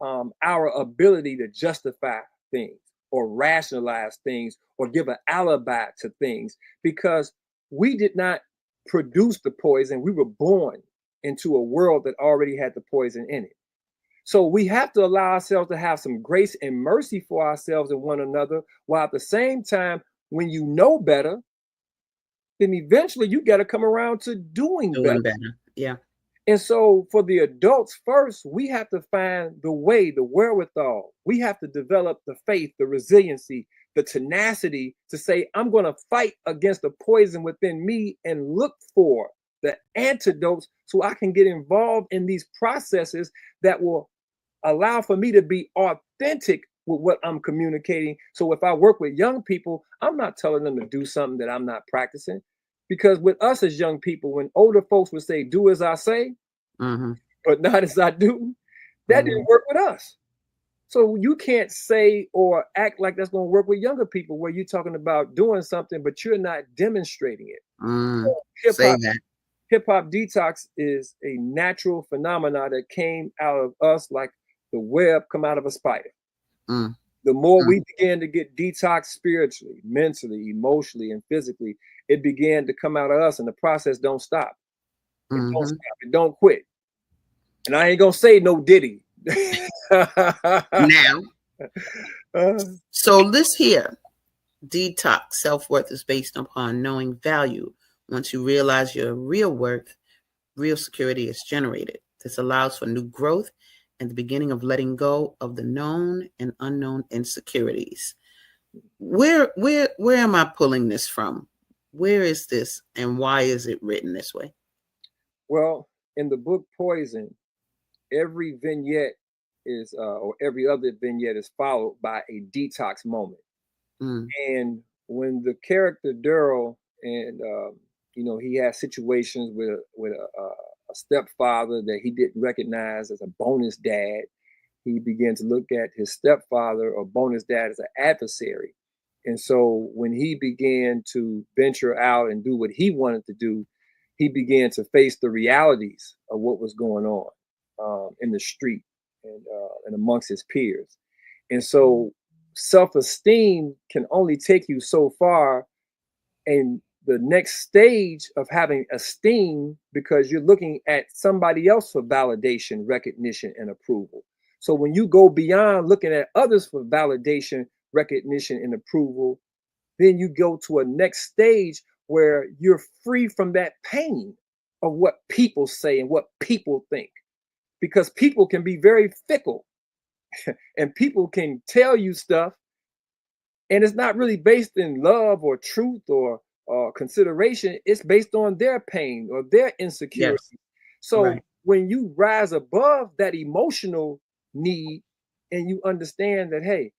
our ability to justify things or rationalize things or give an alibi to things, because we did not produce the poison. We were born into a world that already had the poison in it. So we have to allow ourselves to have some grace and mercy for ourselves and one another, while at the same time, when you know better, then eventually you got to come around to doing better. Yeah. And so for the adults first, we have to find the way, the wherewithal. We have to develop the faith, the resiliency, the tenacity to say, I'm going to fight against the poison within me and look for the antidotes so I can get involved in these processes that will allow for me to be authentic with what I'm communicating. So if I work with young people, I'm not telling them to do something that I'm not practicing. Because with us as young people, when older folks would say, do as I say, but not as I do, that didn't work with us. So you can't say or act like that's going to work with younger people where you're talking about doing something, but you're not demonstrating it. So hip-hop detox is a natural phenomena that came out of us like the web come out of a spider. The more we began to get detox spiritually, mentally, emotionally, and physically, it began to come out of us, and the process don't stop. It don't stop. It don't quit. And I ain't gonna say no Diddy. Now, so this here, detox self-worth is based upon knowing value. Once you realize your real worth, real security is generated. This allows for new growth and the beginning of letting go of the known and unknown insecurities. Where am I pulling this from? Where is this, and why is it written this way? Well, in the book Poison, every vignette is, or every other vignette is followed by a detox moment. And when the character Daryl, and he had situations with a stepfather that he didn't recognize as a bonus dad, he began to look at his stepfather or bonus dad as an adversary. And so when he began to venture out and do what he wanted to do, he began to face the realities of what was going on in the street and amongst his peers. And so self-esteem can only take you so far, and the next stage of having esteem, because you're looking at somebody else for validation, recognition, and approval. So when you go beyond looking at others for validation, recognition, and approval, then you go to a next stage where you're free from that pain of what people say and what people think. Because people can be very fickle and people can tell you stuff, and it's not really based in love or truth or consideration. It's based on their pain or their insecurity. Yes. So when you rise above that emotional need and you understand that, hey,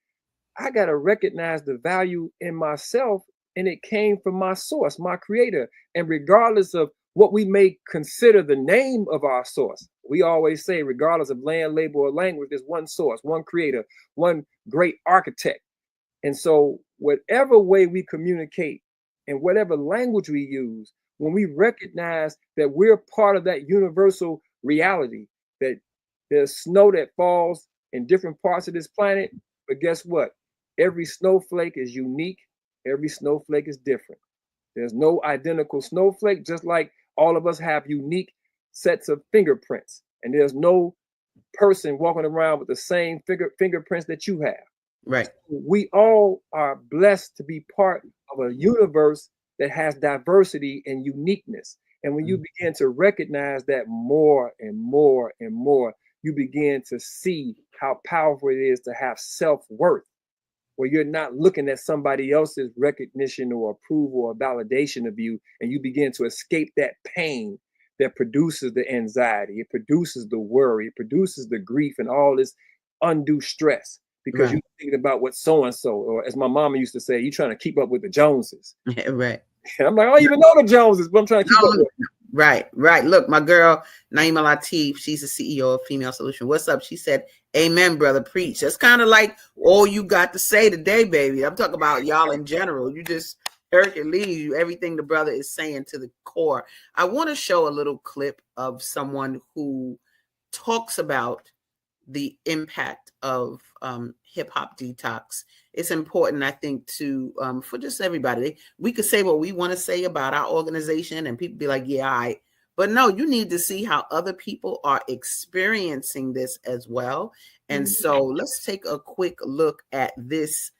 I got to recognize the value in myself, and it came from my source, my creator. And regardless of what we may consider the name of our source, we always say, regardless of land, label, or language, there's one source, one creator, one great architect. And so whatever way we communicate and whatever language we use, when we recognize that we're part of that universal reality, that there's snow that falls in different parts of this planet, but guess what? Every snowflake is unique. Every snowflake is different. There's no identical snowflake, just like all of us have unique sets of fingerprints. And there's no person walking around with the same fingerprints that you have. Right. We all are blessed to be part of a universe that has diversity and uniqueness. And when you begin to recognize that more and more and more, you begin to see how powerful it is to have self-worth, where you're not looking at somebody else's recognition or approval or validation of you, and you begin to escape that pain that produces the anxiety, it produces the worry, it produces the grief and all this undue stress, because you're thinking about what so-and-so, or as my mama used to say, you're trying to keep up with the Joneses. Right. I'm like, I don't even know the Joneses, but I'm trying to keep up with them. Right. Look, my girl, Naima Latif, she's the CEO of Female Solution. What's up? She said, amen, brother, preach. That's kind of like all you got to say today, baby. I'm talking about y'all in general. You just Hercules, everything the brother is saying to the core. I want to show a little clip of someone who talks about the impact of hip hop detox. It's important, I think, to for just everybody. We could say what we want to say about our organization, and people be like, "Yeah, all right." But no, you need to see how other people are experiencing this as well. And so let's take a quick look at this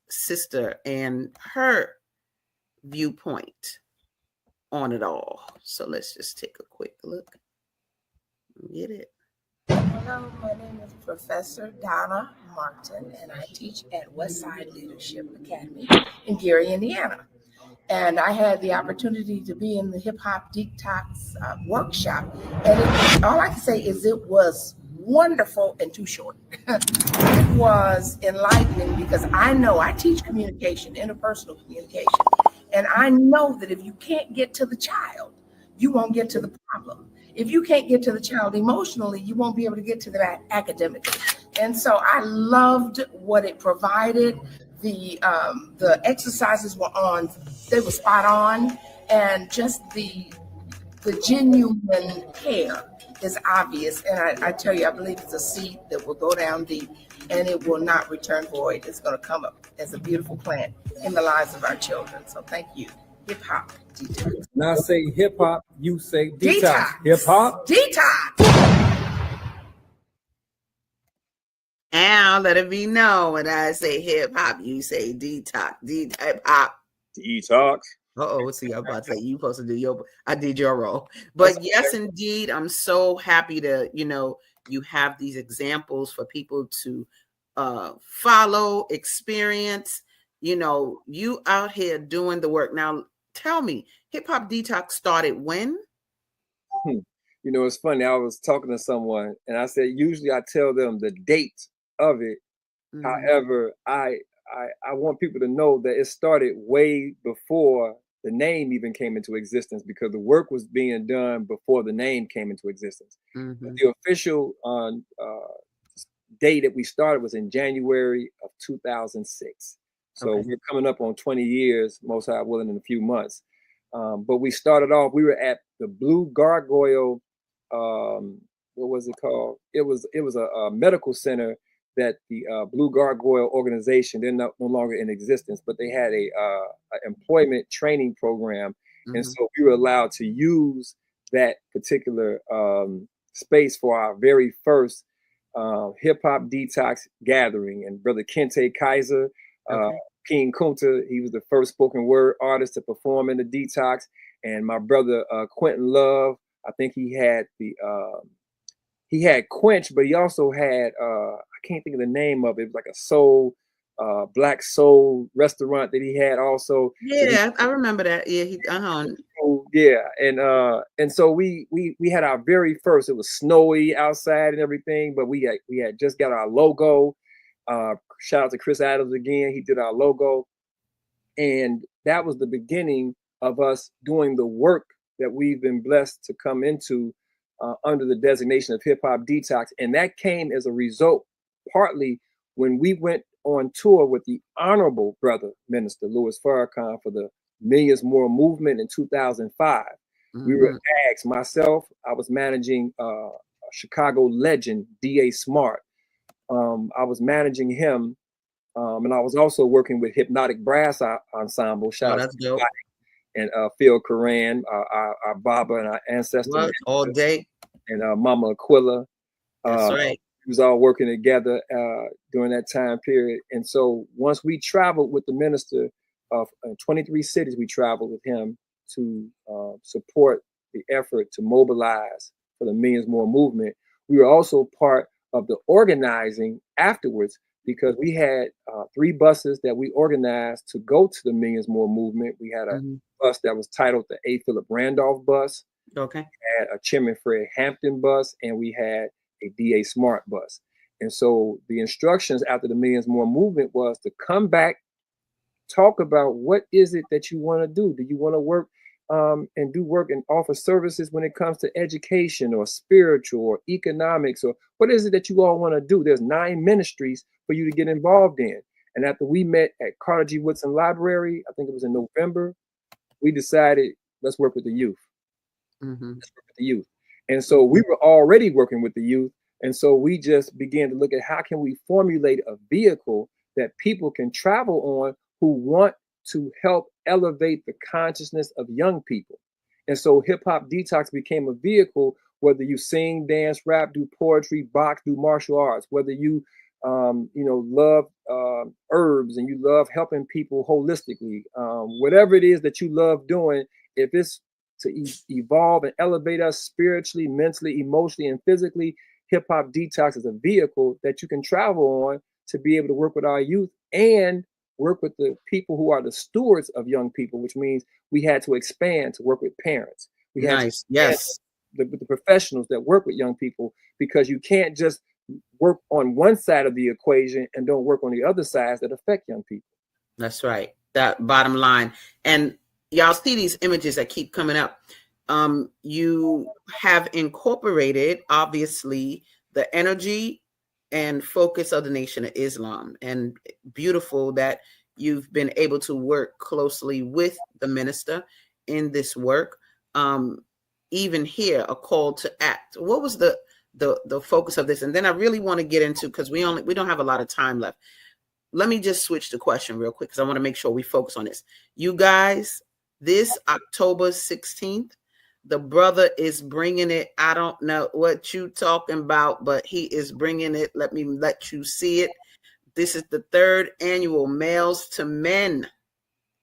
sister and her viewpoint on it all. So let's just take a quick look. Get it. Hello, my name is Professor Donna Martin, and I teach at Westside Leadership Academy in Gary, Indiana. And I had the opportunity to be in the Hip Hop Detox workshop. And all I can say is it was wonderful and too short. It was enlightening because I know I teach communication, interpersonal communication, and I know that if you can't get to the child, you won't get to the problem. If you can't get to the child emotionally, you won't be able to get to that academically. And so I loved what it provided. The exercises they were spot on, and just the genuine care is obvious. And I tell you, I believe it's a seed that will go down deep and it will not return void. It's going to come up as a beautiful plant in the lives of our children. So thank you. Hip hop detox. When I say hip hop, you say detox. Hip hop detox. Now let it be known when I say hip hop, you say detox. Hip hop. Detox. See, I'm about to say you supposed to do I did your role. But yes, indeed, I'm so happy to, you have these examples for people to follow, experience, you out here doing the work. Now, tell me, Hip Hop Detox started when? It's funny. I was talking to someone and I said, usually I tell them the date of it. Mm-hmm. However, I want people to know that it started way before the name even came into existence, because the work was being done before the name came into existence. Mm-hmm. The official day that we started was in January of 2006. So we're coming up on 20 years, most high willing, in a few months. But we started off, we were at the Blue Gargoyle, what was it called? It was a medical center that the Blue Gargoyle organization, they're no longer in existence, but they had a employment training program. Mm-hmm. And so we were allowed to use that particular space for our very first Hip Hop Detox gathering. And Brother Kente Kaiser, King Kunta, he was the first spoken word artist to perform in the Detox. And my brother Quentin Love, I think he had Quench, but he also had I can't think of the name of it. It was like a soul, black soul restaurant that he had also. Yeah, I remember that. Yeah, and so we had our very first. It was snowy outside and everything, but we had just got our logo. Shout out to Chris Adams again. He did our logo, and that was the beginning of us doing the work that we've been blessed to come into under the designation of Hip Hop Detox. And that came as a result, partly when we went on tour with the Honorable Brother Minister Louis Farrakhan for the Millions More movement in 2005. Mm-hmm. We were asked, myself, I was managing a Chicago legend, D.A. Smart. I was managing him, and I was also working with Hypnotic Brass Ensemble. Shout out to and Phil Coran, our Baba and our ancestors. All day. And Mama Aquila. That's right. We was all working together during that time period. And so once we traveled with the minister of 23 cities, we traveled with him to support the effort to mobilize for the Millions More movement. We were also part of the organizing afterwards, because we had 3 buses that we organized to go to the Millions More movement. We had a bus that was titled the A. Philip Randolph bus. Okay. We had a Chairman Fred Hampton bus, and we had a D.A. Smart bus. And so the instructions after the Millions More movement was to come back, talk about what is it that you want to do. Do you want to work and do work and offer services when it comes to education or spiritual or economics, or what is it that you all want to do? There's 9 ministries for you to get involved in. And after we met at Carter G. Woodson Library, I think it was in November, we decided, let's work with the youth. Mm-hmm. Let's work with the youth. And so we were already working with the youth. And so we just began to look at how can we formulate a vehicle that people can travel on who want to help elevate the consciousness of young people. And so Hip Hop Detox became a vehicle, whether you sing, dance, rap, do poetry, box, do martial arts, whether you love herbs and you love helping people holistically, whatever it is that you love doing, if it's to evolve and elevate us spiritually, mentally, emotionally, and physically, Hip Hop Detox is a vehicle that you can travel on to be able to work with our youth and work with the people who are the stewards of young people, which means we had to expand to work with parents. We had to the professionals that work with young people, because you can't just work on one side of the equation and don't work on the other sides that affect young people. That's right. That bottom line. And y'all see these images that keep coming up. You have incorporated, obviously, the energy and focus of the Nation of Islam. And beautiful that you've been able to work closely with the minister in this work. Even here, a call to act. What was the focus of this? And then I really want to get into, because we don't have a lot of time left. Let me just switch the question real quick, because I want to make sure we focus on this. You guys, this October 16th, the brother is bringing it. I don't know what you talking about, but he is bringing it. Let me let you see it. This is the 3rd annual Males to Men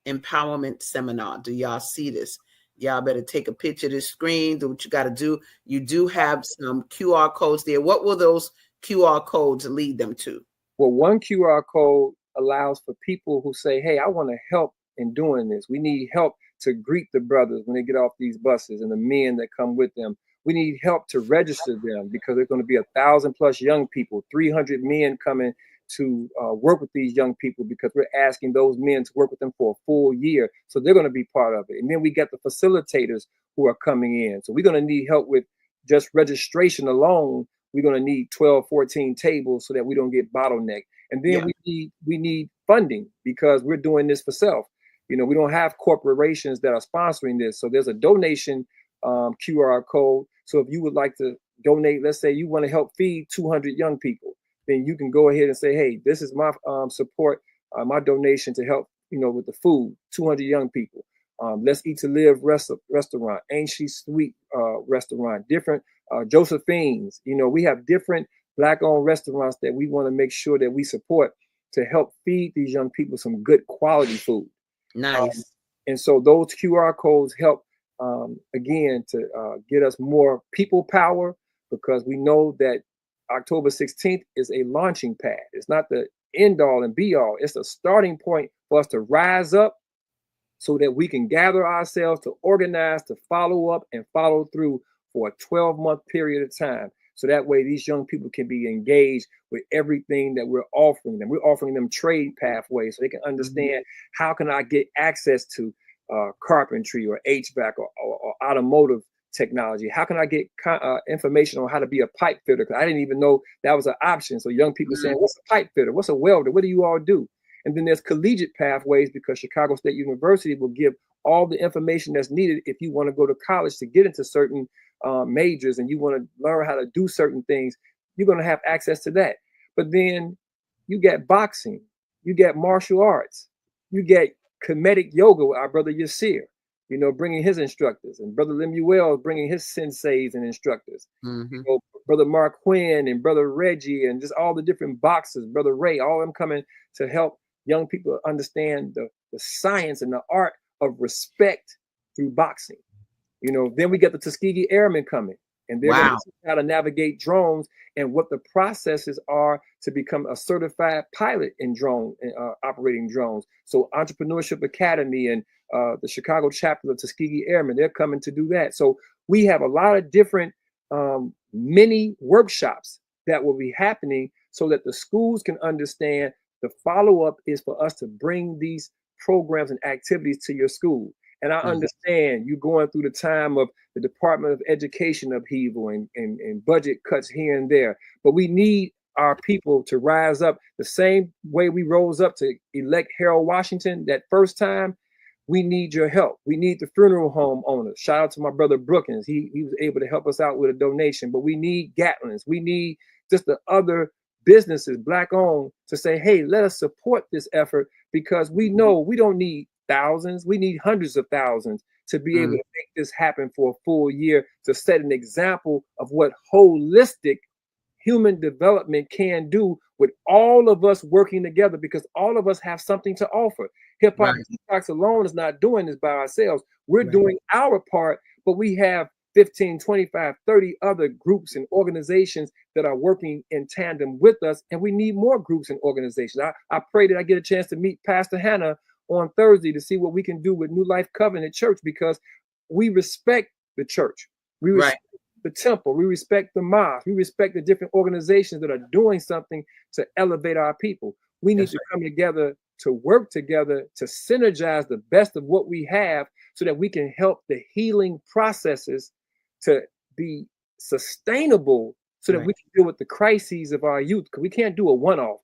Empowerment Seminar. Do y'all see this? Y'all better take a picture of the screen. Do what you got to do. You do have some QR codes there. What will those QR codes lead them to? Well, one QR code allows for people who say, hey, I want to help in doing this. We need help to greet the brothers when they get off these buses and the men that come with them. We need help to register them, because there's going to be 1,000+ young people, 300 men coming to work with these young people, because we're asking those men to work with them for a full year. So they're going to be part of it. And then we got the facilitators who are coming in. So we're going to need help with just registration alone. We're going to need 12, 14 tables so that we don't get bottlenecked. And then we need funding, because we're doing this for self. You know, we don't have corporations that are sponsoring this. So there's a donation QR code. So if you would like to donate, let's say you want to help feed 200 young people, then you can go ahead and say, hey, this is my support, my donation to help, with the food, 200 young people. Let's Eat to Live restaurant, Ain't She Sweet restaurant, different Josephine's. We have different Black-owned restaurants that we want to make sure that we support to help feed these young people some good quality food. Nice. And so those QR codes help, again, to get us more people power, because we know that October 16th is a launching pad. It's not the end all and be all. It's a starting point for us to rise up so that we can gather ourselves, to organize, to follow up and follow through for a 12-month period of time. So that way these young people can be engaged with everything that we're offering them. We're offering them trade pathways so they can understand, how can I get access to carpentry or HVAC or automotive technology? How can I get information on how to be a pipe fitter? Because I didn't even know that was an option. So young people saying, what's a pipe fitter? What's a welder? What do you all do? And then there's collegiate pathways, because Chicago State University will give all the information that's needed if you want to go to college to get into certain majors and you want to learn how to do certain things. You're going to have access to that. But then you get boxing, you get martial arts, you get comedic yoga with our brother Yasir, bringing his instructors, and brother Lemuel bringing his senseis and instructors. Brother Mark Quinn and brother Reggie, and just all the different boxers, brother Ray, all of them coming to help young people understand the science and the art of respect through boxing. Then we get the Tuskegee Airmen coming, and they're going to teach how to navigate drones and what the processes are to become a certified pilot in operating drones. So Entrepreneurship Academy and the Chicago chapter of Tuskegee Airmen, they're coming to do that. So we have a lot of different mini workshops that will be happening so that the schools can understand the follow-up is for us to bring these programs and activities to your school. And I understand you going through the time of the Department of Education upheaval and budget cuts here and there, but we need our people to rise up the same way we rose up to elect Harold Washington that first time. We need your help. We need the funeral home owners. Shout out to my brother Brookins. He was able to help us out with a donation, but we need Gatlins. We need just the other businesses, Black-owned, to say, hey, let us support this effort, because we know we don't need thousands. We need hundreds of thousands to be able to make this happen for a full year, to set an example of what holistic human development can do with all of us working together, because all of us have something to offer. Hip Hop Detoxx alone is not doing this by ourselves. We're doing our part, but we have 15, 25, 30 other groups and organizations that are working in tandem with us, and we need more groups and organizations. I pray that I get a chance to meet Pastor Hannah on Thursday to see what we can do with New Life Covenant Church, because we respect the church. We respect the temple. We respect the mosque. We respect the different organizations that are doing something to elevate our people. We need to come together to work together to synergize the best of what we have so that we can help the healing processes to be sustainable so that we can deal with the crises of our youth. Because we can't do a one-off.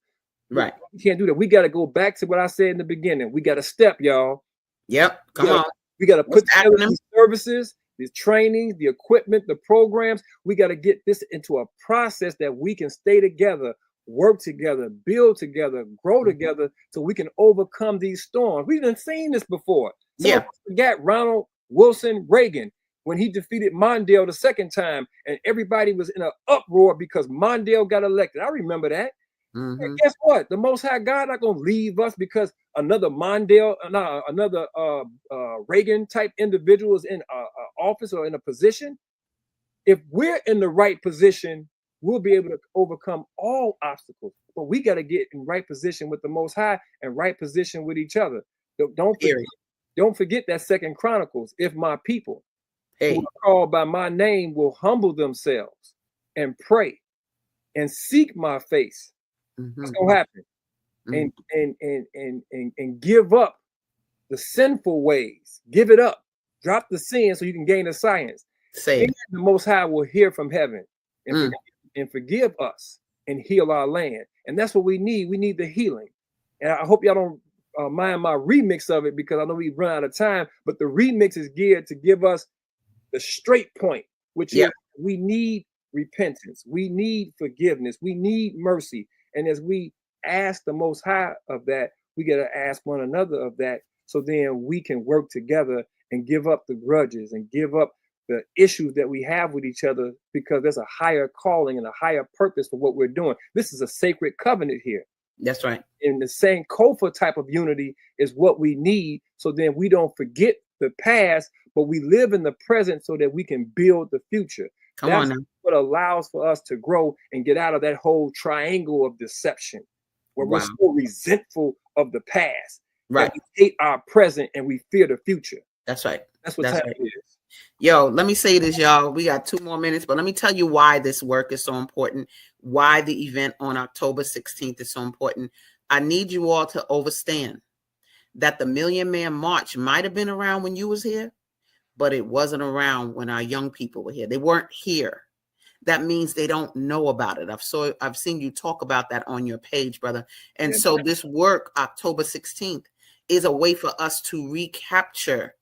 Right. We can't do that. We got to go back to what I said in the beginning. We got to step, y'all. Yep. Come on. We got to put together these services, these trainings, the equipment, the programs. We got to get this into a process that we can stay together, work together, build together, grow together, so we can overcome these storms. We've been seeing this before. Some of us forgot Ronald Wilson Reagan when he defeated Mondale the second time, and everybody was in an uproar because Mondale got elected. I remember that. And guess what? The Most High God not gonna leave us because another Mondale, another Reagan type individual is in office or in a position. If we're in the right position, we'll be able to overcome all obstacles. But we got to get in right position with the Most High and right position with each other. Don't forget that Second Chronicles. If my people who are called by my name will humble themselves and pray and seek my face, what's gonna happen? And give up the sinful ways. Give it up. Drop the sin so you can gain the science. The Most High will hear from heaven and forgive us and heal our land. And that's what we need. We need the healing. And I hope y'all don't mind my remix of it because I know we've run out of time. But the remix is geared to give us the straight point, which is we need repentance. We need forgiveness. We need mercy. And as we ask the Most High of that, we got to ask one another of that. So then we can work together and give up the grudges and give up the issues that we have with each other, because there's a higher calling and a higher purpose for what we're doing. This is a sacred covenant here. That's right. And the same Kofa type of unity is what we need. So then we don't forget the past, but we live in the present so that we can build the future. That's what allows for us to grow and get out of that whole triangle of deception where we're so resentful of the past. Right. We hate our present and we fear the future. That's right. That's what time it is. Yo, let me say this, y'all. We got 2 more minutes, but let me tell you why this work is so important, why the event on October 16th is so important. I need you all to understand that the Million Man March might have been around when you was here, but it wasn't around when our young people were here. They weren't here. That means they don't know about it. I've seen you talk about that on your page, brother. And so this work, October 16th, is a way for us to recapture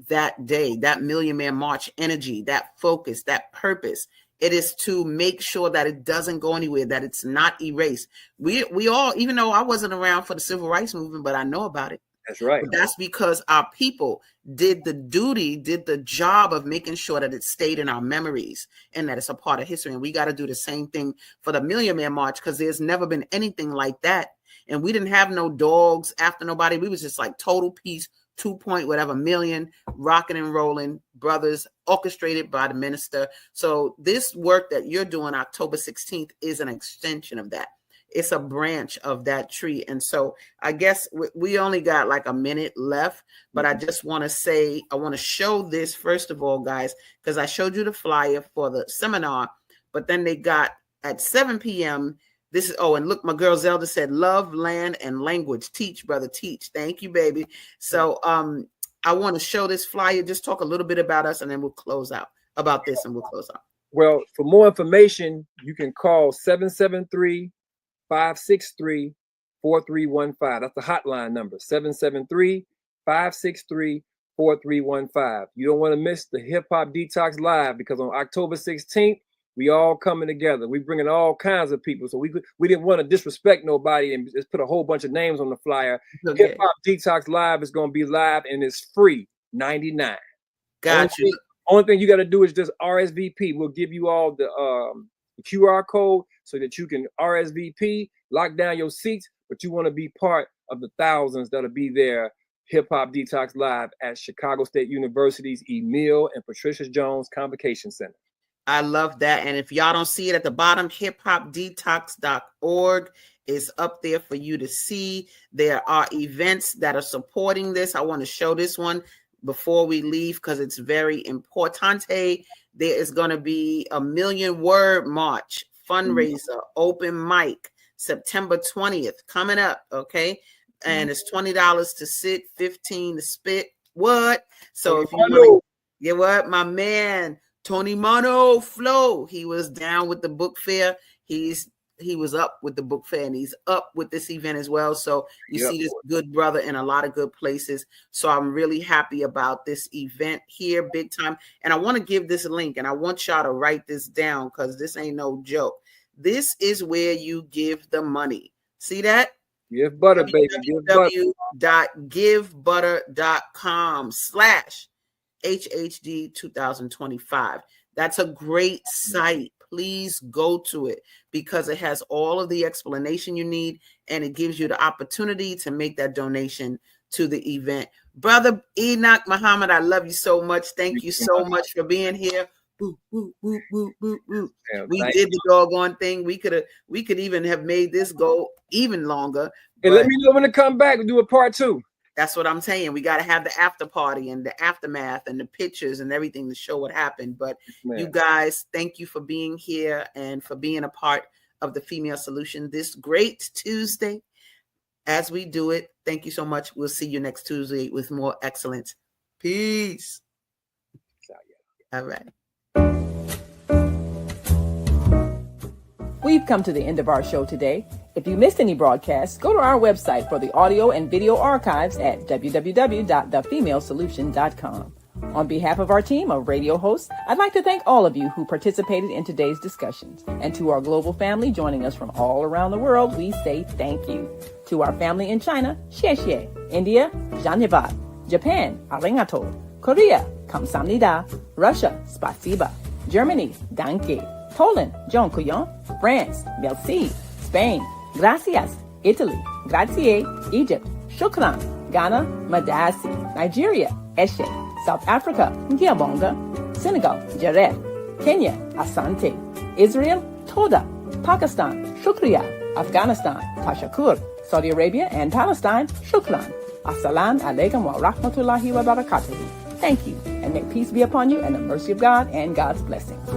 that day, that Million Man March energy, that focus, that purpose. It is to make sure that it doesn't go anywhere, that it's not erased. We all, even though I wasn't around for the civil rights movement, but I know about it. That's right. But that's because our people did the job of making sure that it stayed in our memories and that it's a part of history. And we got to do the same thing for the Million Man March, because there's never been anything like that. And we didn't have no dogs after nobody. We was just like total peace, 2 point whatever million, rocking and rolling brothers, orchestrated by the minister. So this work that you're doing October 16th is an extension of that. It's a branch of that tree. And so I guess we only got like a minute left, but I just want to say, I want to show this first of all, guys, because I showed you the flyer for the seminar, but then they got at 7 p.m. This is, and look, my girl Zelda said, love, land, and language. Teach, brother, teach. Thank you, baby. So I want to show this flyer, just talk a little bit about us, and then we'll close out about this and we'll close out. Well, for more information, you can call 773-563-4315. That's the hotline number, 773-563-4315. You don't want to miss the Hip Hop Detox Live, because on October 16th, we all coming together. We bringing all kinds of people. So we didn't want to disrespect nobody and just put a whole bunch of names on the flyer. Okay. Hip Hop Detox Live is going to be live and it's free, $99. Got you. Only thing you got to do is just RSVP. We'll give you all the QR code so that you can RSVP, lock down your seats, but you want to be part of the thousands that'll be there. Hip Hop Detox Live at Chicago State University's Emil and Patricia Jones Convocation Center. I love that. And if y'all don't see it at the bottom, hiphopdetox.org is up there for you to see. There are events that are supporting this. I want to show this one before we leave because it's very importante. There is going to be a 1,000,000 word march, fundraiser, open mic, September 20th coming up. Okay. And it's $20 to sit, $15 to spit. What? So if you want to get what, my man, Tony Mono Flow, he was down with the book fair. He was up with the book fair, and he's up with this event as well. So you see this good brother in a lot of good places. So I'm really happy about this event here, big time. And I want to give this link, and I want y'all to write this down because this ain't no joke. This is where you give the money. See that? Give butter, baby. www.givebutter.com/HHD 2025. That's a great site. Please go to it because it has all of the explanation you need, and it gives you the opportunity to make that donation to the event. Brother Enoch Muhammad, I love you so much. Thank you so much for being here. Woo, woo, woo, woo, woo, woo. We did the doggone thing. We could even have made this go even longer. And let me know when to come back and do a part 2. That's what I'm saying. We got to have the after party and the aftermath and the pictures and everything to show what happened. But you guys, thank you for being here and for being a part of the Female Solution this great Tuesday as we do it. Thank you so much. We'll see you next Tuesday with more excellence. Peace. All right. We've come to the end of our show today. If you missed any broadcasts, go to our website for the audio and video archives at www.thefemalesolution.com. On behalf of our team of radio hosts, I'd like to thank all of you who participated in today's discussions. And to our global family joining us from all around the world, we say thank you. To our family in China, xie xie. India, Dhanyavad. Japan, arigato. Korea, kamsamnida. Russia, spasiba. Germany, danke. Poland, dziękuję. France, merci. Spain, gracias. Italy, grazie. Egypt, shukran. Ghana, madasi. Nigeria, eshe. South Africa, ngiabonga. Senegal, jared. Kenya, asante. Israel, toda. Pakistan, shukriya. Afghanistan, tashakur. Saudi Arabia and Palestine, shukran. Assalamu alaikum wa rahmatullahi wa barakatuhu. Thank you, and may peace be upon you and the mercy of God and God's blessings.